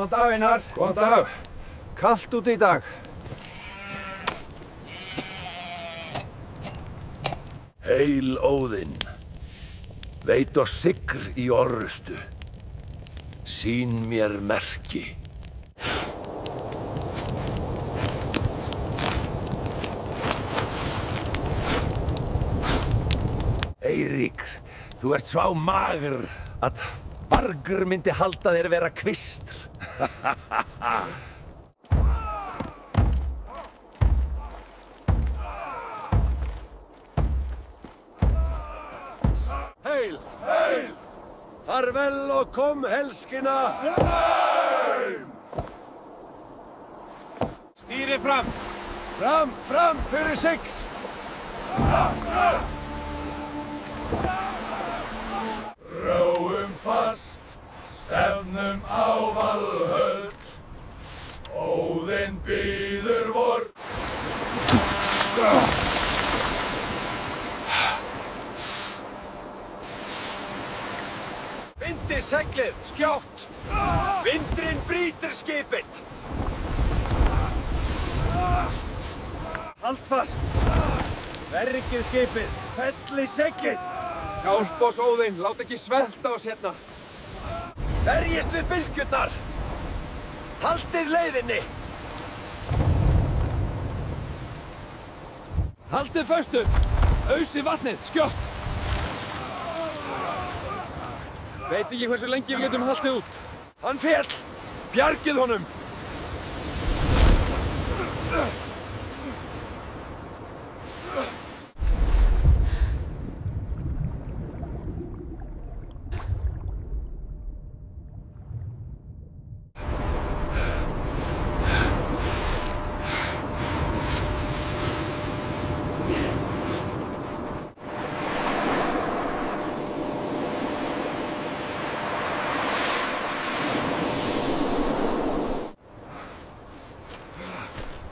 Góðan dag, Einar. Góðan dag. Kalt út í dag. Heil Óðinn, veit og sigr í orrustu. Sýn mér merki. Eirík, þú ert svá magur að Vargur myndi halda þér vera kvistr. Heil! Heil! Farvel og kom helskina! Heim! Stýrið fram. Fram, fram, fyrir sigl! Róum fast, stefnum á Valhöll. Óðinn bíður vor. Vindi seglið, skjótt! Vindurinn brýtur skipið! Hald fast. Verkið skipið. Felli seglið. Hjálp oss, Óðinn, lát ekki svelta oss hérna. Berjist við bylgjurnar! Haldið leiðinni! Haldið föstu. Ausið vatnið, skjótt. Veit ekki hversu lengi við getum haldið út. Hann féll! Bjargið honum!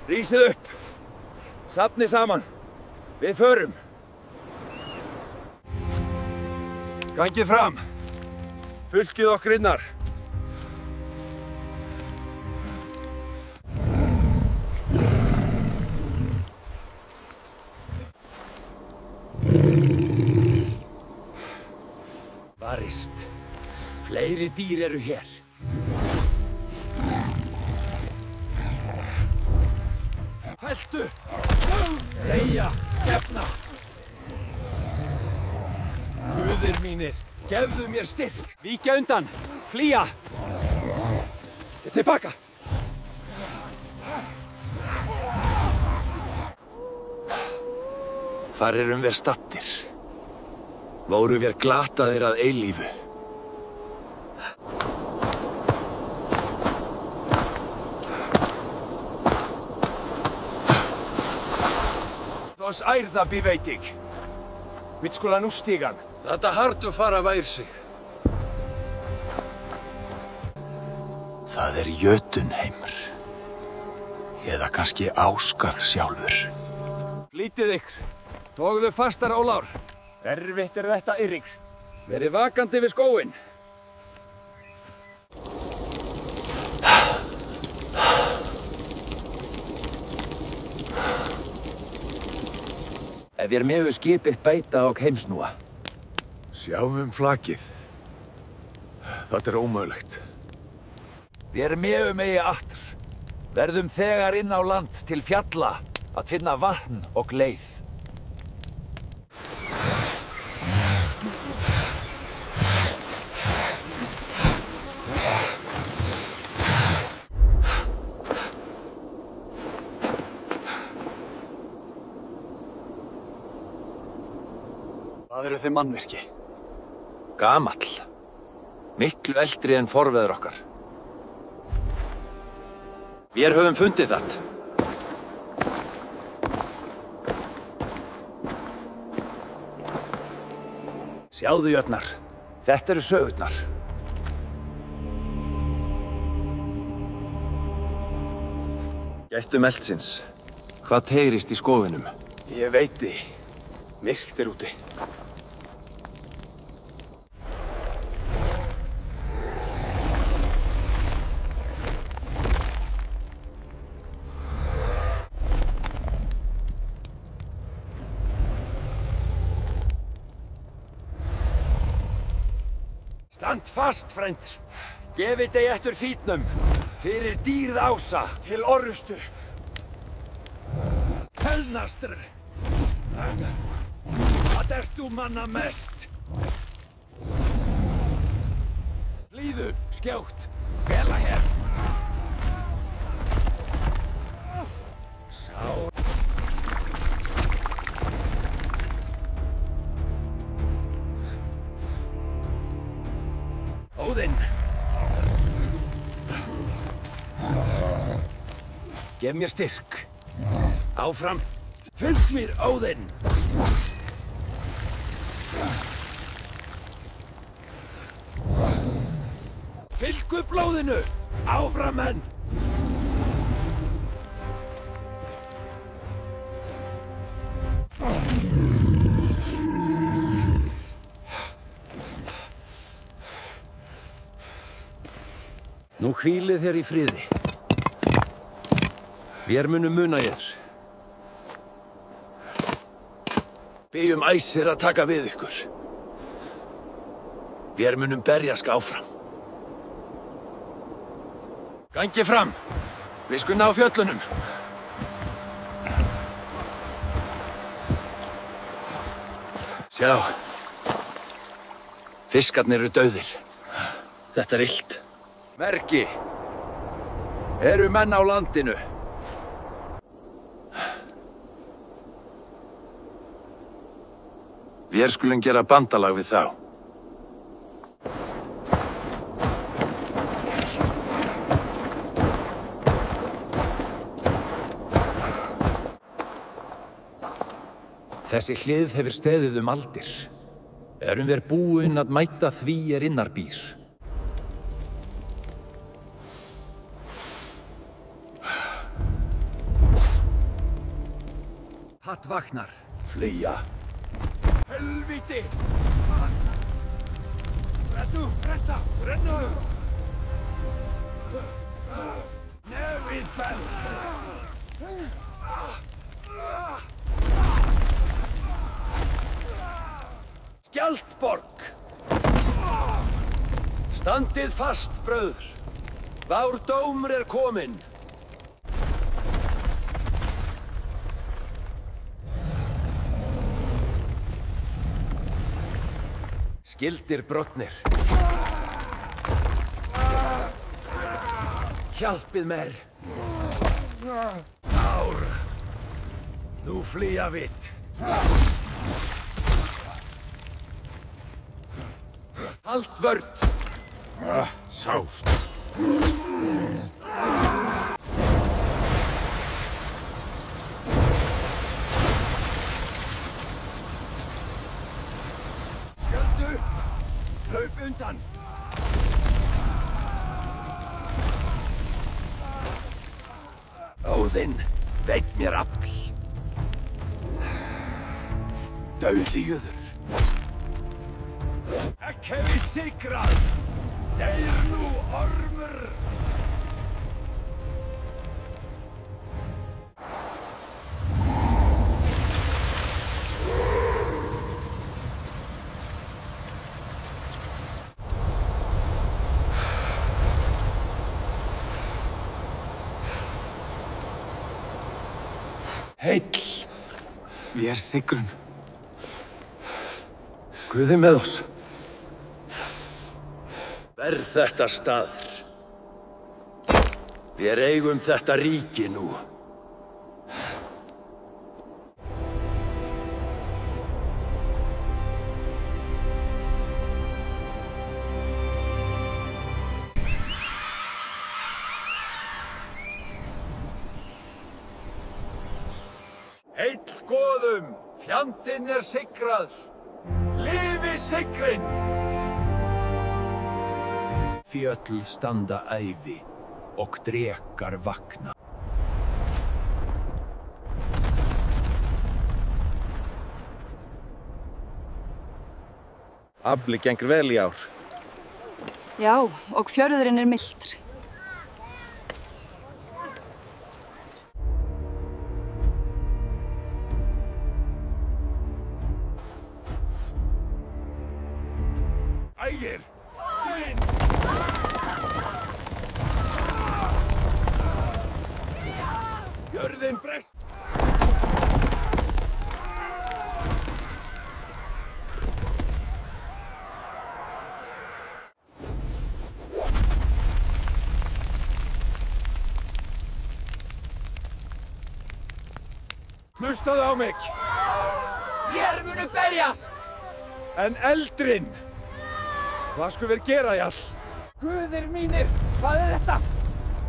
Rísið upp! Safnið saman! Við förum! Gangið fram! Fylkið okkur innar! Varist. Fleiri dýr eru hér. Feltu! Deyja! Gefna! Guðir mínir, gefðu mér styrk! Víkja undan. Flýja. Tilbaka! Hvar erum við stattir? Voru við glataðir að eilífu? Þoss ærða biveitig. Mitt skula nú stigan. Þetta hartu fara vær sig. Það Jötunheimr. Eða kannski Ásgarð sjálfur. Flýtið ykkur. Tókuðu fastar, Ólafur. Erfitt þetta, Eirík. Verið vakandi við skóinn. Ef ég megu skipið beita og heimsnúa. Sjáum flakið. Þetta ómögulegt. Við megu megi aftur. Verðum þegar inn á land til fjalla að finna vatn og leið. Hvað eru þið mannvirki? Gamall. Miklu eldri en forveður okkar. Við höfum fundið það. Sjáðu, Jötnar. Þetta eru sögurnar. Gættum eldsins. Hvað teyrist í skofinum? Ég veit því. Myrkt úti. Stand fast, frændur. Gefið þig eftir fítnum. Fyrir dýrð ása. Til orrustu. Helnastr. Hvað ertu manna mest? Líðu, skjótt. Fela hér. Sá. Óðinn. Gef mér styrk. Áfram. Fylg mér, Óðinn. Fylgu blóðinu. Áfram, menn. Nú hvílið þér í friði. Vér munum muna þér. Byggjum æsir að taka við ykkur. Vér munum berjast áfram. Gangi fram. Við skulum ná fjöllunum. Sjá. Fiskarnir eru dauðir. Þetta er illt. Merki. Eru menn á landinu? Vér skulum gera bandalag við þá. Þessi hlið hefur steðið aldir. Erum við búin að mæta því innar býr. Hatt vaknar. Flýja. Helviti! Rennu! Nefið fell! Skjaldborg! Standið fast, bröður. Vár dómur er kominn. Skildir brotnir. Hjálpið mér. Ár. Nú flýja vitt. Halt vörd. Sást. Hlaup undan! Óðinn, veit mér afl. Dauðiður. Ekki hef ég sigrað. Deyr nú ormur. Heill. Vér sigrum. Guði með oss. Verð þetta staður. Vér eigum þetta ríki nú. Heill góðum, fjandinn er sigraður. Lifi sigrinn! Fjöll standa ævi og drekar vakna. Afli gengur vel í ár. Já, og fjörðurinn er mildr. Ægir, Röðin breyst! Hlustaðu á mig! Hér munu berjast! En eldrin! Hvað skulum við gera, Jarl? Guðir mínir, hvað er þetta?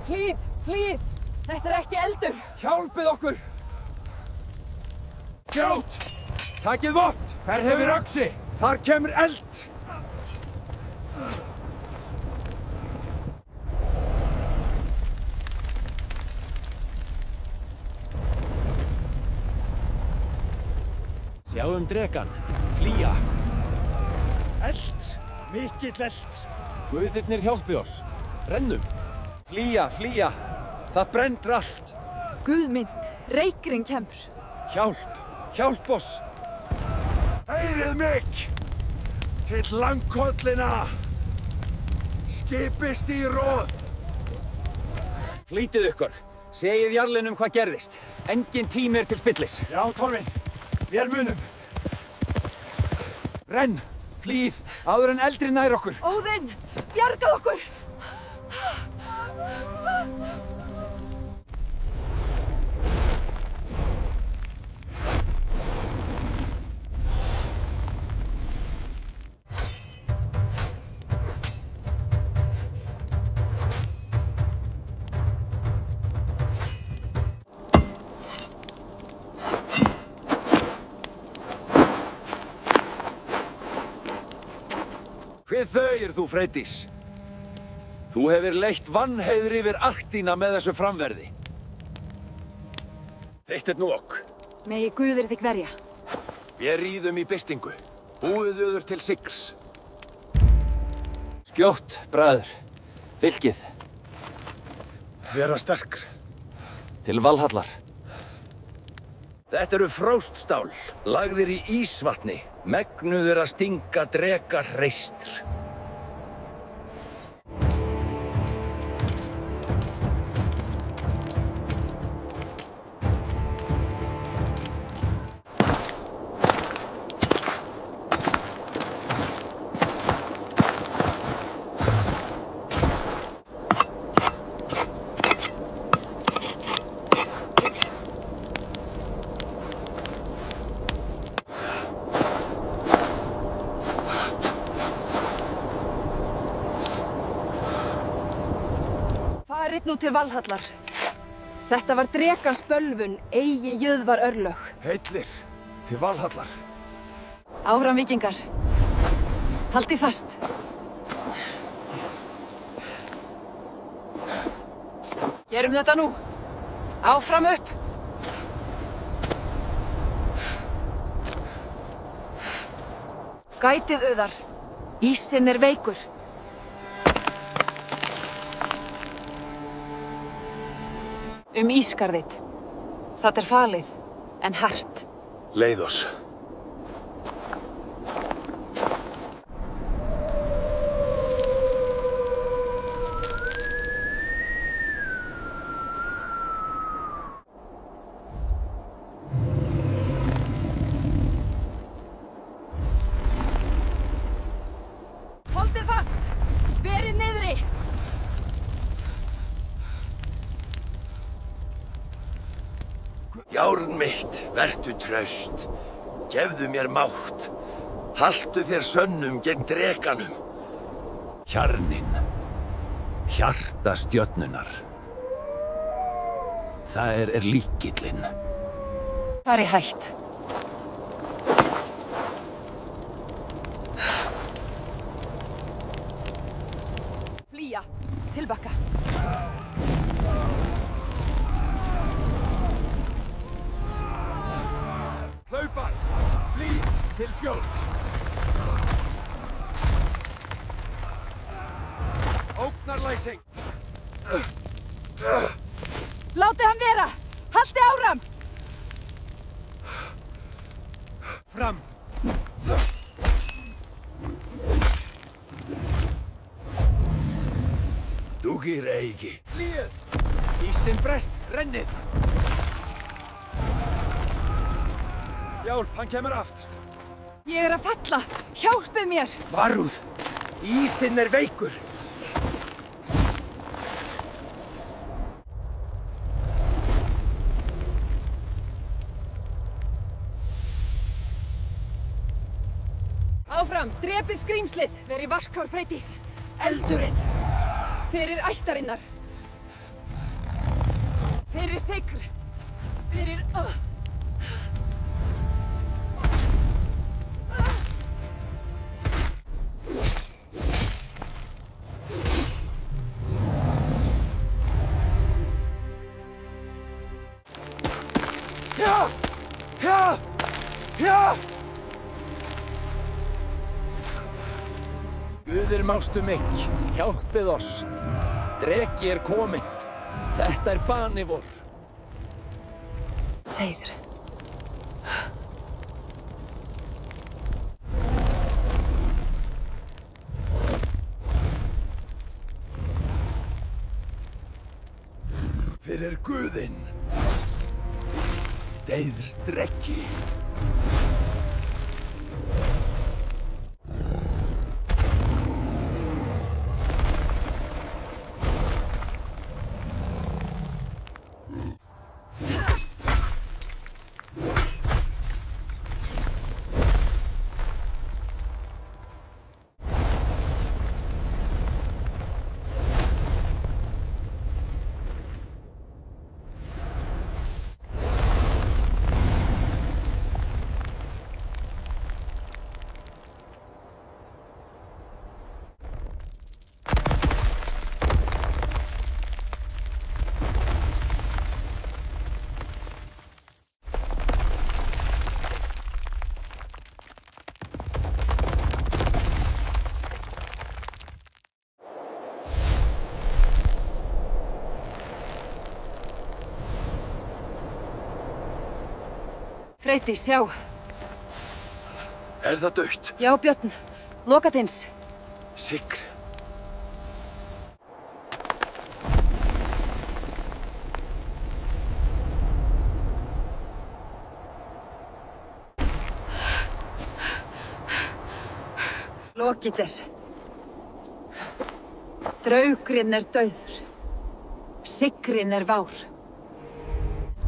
Flýð, flýð! Þetta er ekki eldur! Hjálpið okkur! Grjót! Takið vopn! Hver hefur öxi? Þar kemur eld! Sjáum dregan. Flýja. Eld! Mikill eld! Guðirnir hjálpi oss. Rennum. Flýja, flýja. Það brendur allt. Guð minn, reykurinn kemur. Hjálp. Hjálp oss. Heyrið mig! Til langkollina! Skipist í róð! Flýtið ykkur. Segið jarlinum hvað gerðist. Engin tími er til spillis. Já, Torfinn. Vér munum. Renn! Flýð! Áður en eldri nær okkur! Óðinn, bjargað okkur! Hvið þauir þú, Freydís? Þú hefur leitt vannheiður yfir Arktína með þessu framverði. Þitt er nok. Megi guðir þig verja. Við ríðum í byltingu. Búðuður til sigrs. Skjótt, bræður. Fylkið. Vera sterkr. Til Valhallar. Þetta eru fróststál, lagðir í ísvatni. Megnuður að stinga dreka hreistr. Farið nú til Valhallar. Þetta var drekans bölvun, eigi jöðvar örlög. Heillir, til Valhallar. Áfram víkingar. Haldið fast. Gerum þetta nú. Áfram upp. Gætið auðar. Ísinn er veikur. Ískarðitt. Það er falið, en hart. Leið oss. Holdið fast! Verið niðri! Járn mitt, vertu traust. Gefðu mér mátt. Haltu þér sönnum gegn drekanum. Hjarnin. Hjarta stjörnunar. Það er líkillinn. Farið hægt. Flýja. Tilbaka. Hlaupar! Flýð til skjóls! Ógnarlæsing! Látið hann vera! Haldið áfram! Fram! Dugir eigi. Flýð! Ísinn brest, rennið! Hjálp, hann kemur aftur. Ég er að falla! Hjálpið mér! Varúð, ísinn er veikur. Áfram, drepið skrýmslið! Verið varkár Freydís! Eldurinn! Fyrir ættarinnar! Fyrir sigr! Fyrir... Guðir mástu mig, hjálpið oss. Dreki er kominn. Þetta er bani vor. Seiður. Fyrir Guðinn. Deyður Dreki. Freydís, já. Er það dautt? Já, Björn. Lokatins. Sigr. Lokiter. Draugurinn er dauður. Sigrinn er vár.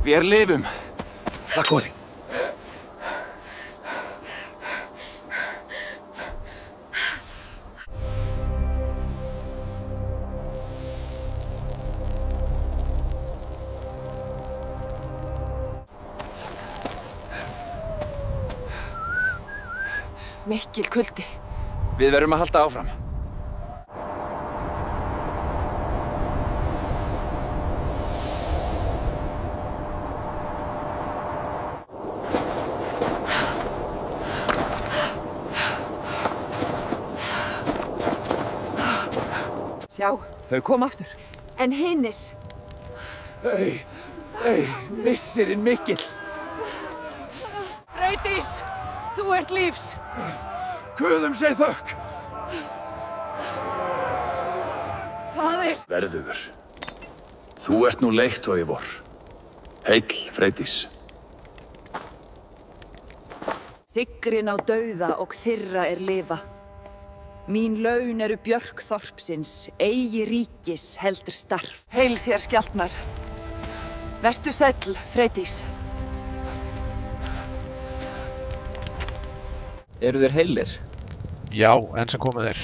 Við lifum. Takk fyrir. Mikil kuldi. Við verðum að halda áfram. Sjá, þau kom aftur. En hinnir? Missirinn mikill. Freydís, þú ert lífs. Guðum sei þökk. Faðir. Verður. Þú ert nú leiðtogi vor. Heill, Freydís. Sigrinn á dauða og þyrra er lifa. Mín laun eru björk þorpsins, eigi ríkis heldur starf. Heil sér skjaldnar. Vertu sæll, Freydís. Eru þeir heilir? Já, enn sem komið þeir.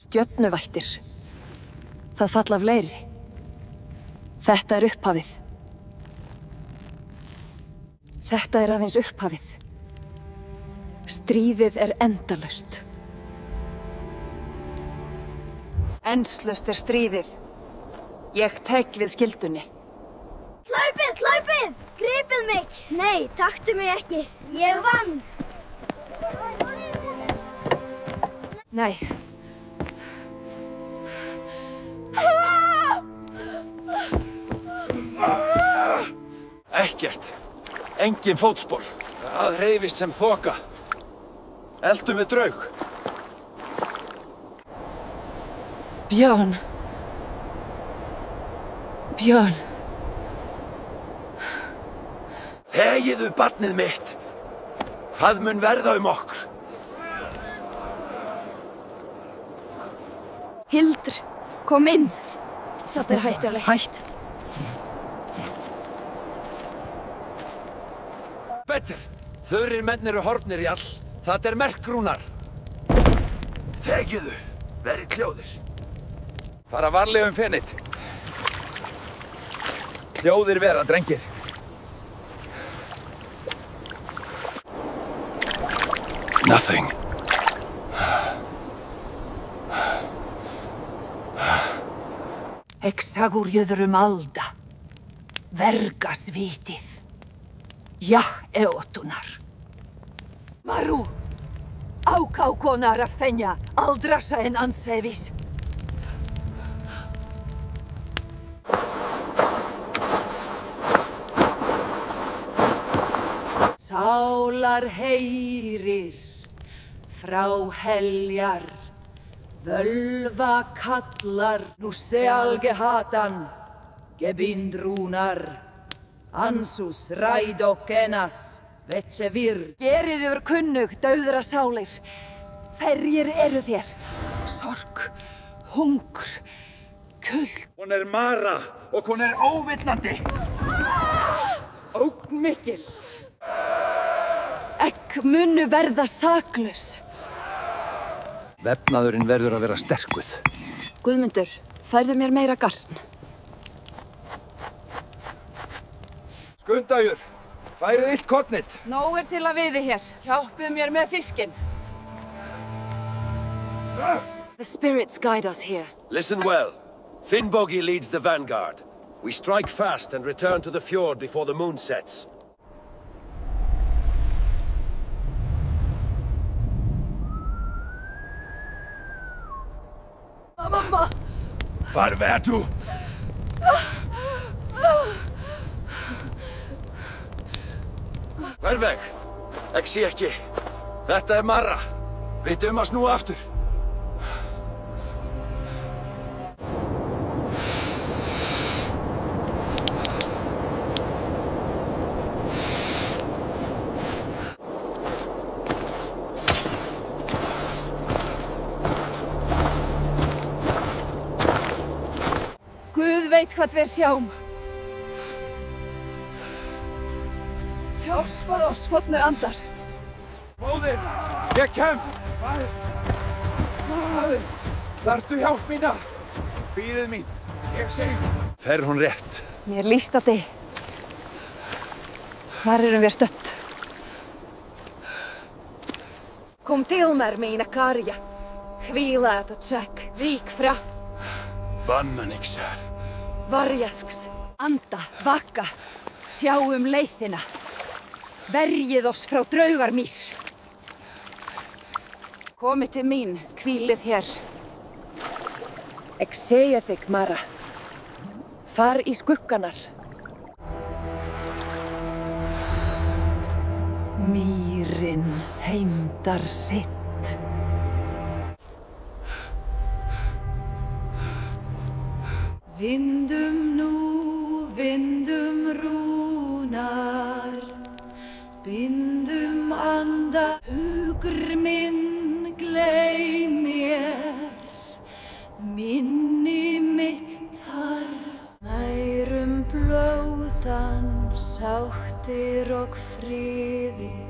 Stjörnuvættir. Það falla fleiri. Þetta er upphafið. Þetta er aðeins upphafið. Stríðið er endalaust. Endslaust er stríðið. Ég tek við skyldunni. Hlaupið, hlaupið! Gripið mig! Nei, taktu mig ekki. Ég vann! Nei. Ekkert. Engin fótspor. Það hreyfist sem þoka. Eltu með draug. Björn. Björn. Þegiðu barnið mitt. Hvað mun verða okkur? Hildur, kom inn. Þetta hættulegt. Hætt. Betur. Þaurir menn eru horfnir, Jarl. Þetta merkrúnar. Þegiðu. Verið hljóðir. Fara varlega fenit. Hljóðir vera, drengir. Nothing. Exagurjöðrum alda. Vergas vitið. Ja, eotunar. Maru. Aukaukonar affenja. Aldrasa en ansevis. Sálar heyrir. Frá heljar. Völva kallar, nú se algehatan, gebindrúnar, ansus rædokenas, vetse virr. Gerið yfir kunnug, dauðra sálir. Hverjir eru þér? Sorg, hungur, kuld. Hún Mara og hún óvitnandi. Ógn mikil. Ekk munu verða saklaus. Vefnaðurinn verður að vera sterkuð. Guðmundur, færðu mér meira garn. Skundajur, færið illt kornit. Nóg til að viði hér. Hjálpið mér með fiskinn. The spirits guide us here. Listen well. Finnbogi leads the vanguard. We strike fast and return to the fjord before the moon sets. Mamma! Hvar verðu? Verveg! Ég sé ekki. Þetta Mara. Við að snúa aftur. Guð veit hvað við sjáum. Hjálpað oss, fótnu andar. Móðir, ég kem. Móðir, þarftu hjálp mína. Bíðið mín, ég segi. Fer hún rétt? Mér líst að þið. Hvar erum við stödd? Kom til mér, mína karja. Hvila og tjekk. Vík fra. Bannanixar. Varjasks. Anda, vakka. Sjáum leiðina. Verjið oss frá draugarmýr. Komið til mín, hvílið hér. Ég segja þig, Mara. Far í skugganar. Mýrin heimdar sitt. Vindum nú, vindum rúnar, bindum anda, hugur minn gleym mér, minni mitt þar, nærum blótan, sáttir og friðir.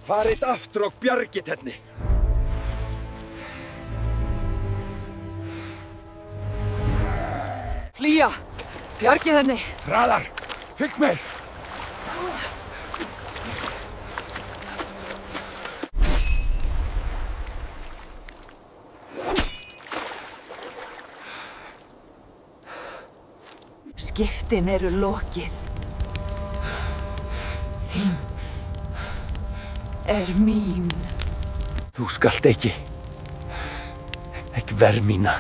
Farið aftur og bjargið henni. Flýja! Bjargið henni! Hraðar, fylg mér. Skiptin eru lokið. Þín er mín. Þú skalt ekki. Ekki verð mína.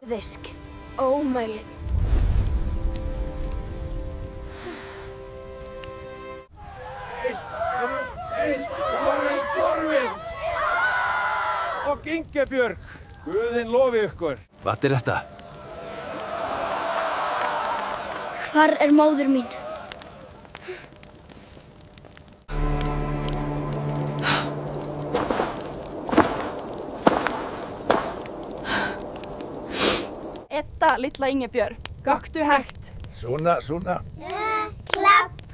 Visk. Ómæli. Þorvin! Og Ingebjörg! Guðinn lofi ykkur! Hvað er þetta? Hvar er móður mín? Edda, litla Ingebjörg, göktu hægt. Svona. Klapp.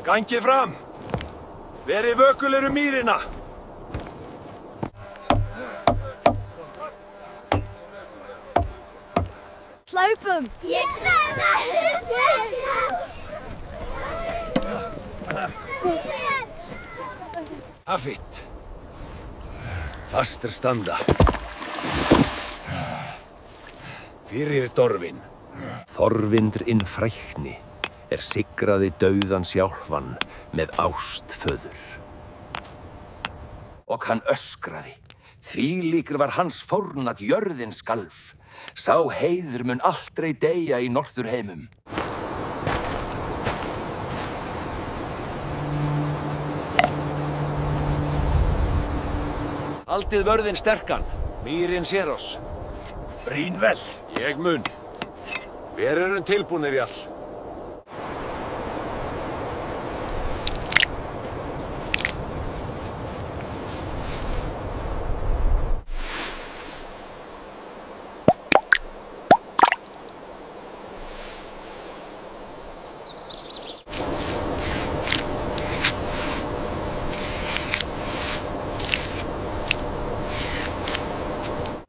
Gangið fram! Verið vökulir mýrina! Hlaupum. Hafit. Fastir standa. Fyrir Dorfin. Þorvindr inn frækni sigraði dauðan sjálfan með ást föður. Og hann öskraði. Þvílíkur var hans fórn að jörðin skalf. Sá heiður mun aldrei deyja í Norðurheimum. Haldið vörðinn sterkan. Mýrin sér oss. Brýn vel. Ég mun. Við erum tilbúnir, Jarl.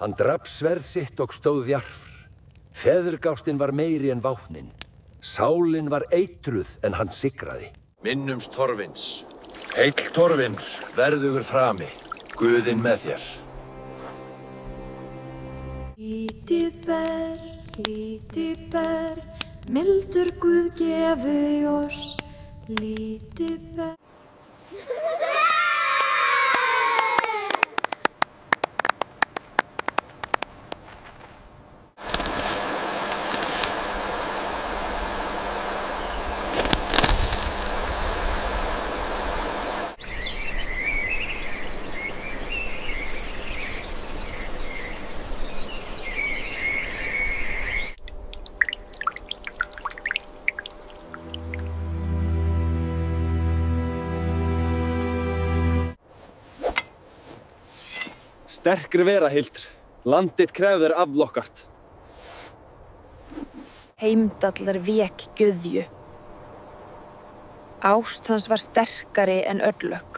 Hann drap sverð sitt og stóð djarfr. Feðurgástinn var meiri en vápnin. Sálin var eitruð en hann sigraði. Minnumst Torvins. Heill Torvin, verðugur frami. Guðinn með þér. Lítið ber, mildur Guð gefi oss. Lítið ber. Sterkri vera, Hildr. Landið krefður aflokkart. Heimdallar vék Guðju. Ást hans var sterkari en örlög.